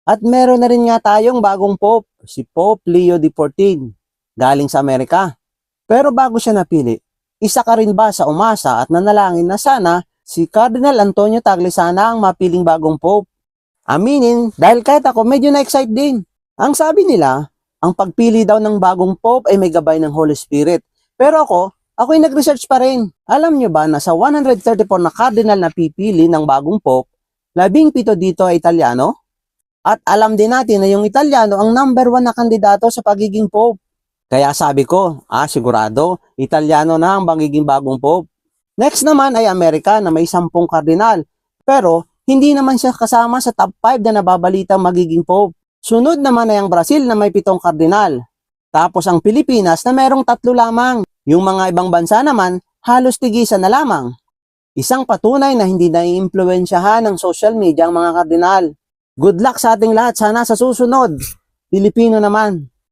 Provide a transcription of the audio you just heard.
At meron na rin nga tayong bagong Pope, si Pope Leo XIV, galing sa Amerika. Pero bago siya napili, isa ka rin ba sa umasa at nanalangin na sana si Cardinal Antonio Tagle sana ang mapiling bagong Pope? Aminin, dahil kahit ako medyo na-excite din. Ang sabi nila, ang pagpili daw ng bagong Pope ay may gabay ng Holy Spirit. Pero ako'y nag-research pa rin. Alam nyo ba na sa 134 na cardinal na pipili ng bagong Pope, 17 dito ay Italiano? At alam din natin na yung Italiano ang number 1 na kandidato sa pagiging Pope. Kaya sabi ko, sigurado, Italiano na ang magiging bagong Pope. Next naman ay Amerika na may 10 kardinal. Pero hindi naman siya kasama sa top 5 na nababalitang magiging Pope. Sunod naman ay ang Brazil na may 7 kardinal. Tapos ang Pilipinas na merong 3 lamang. Yung mga ibang bansa naman, halos tigisan na lamang. Isang patunay na hindi naiimpluwensyahan ng social media ang mga kardinal. Good luck sa ating lahat. Sana sa susunod, Pilipino naman.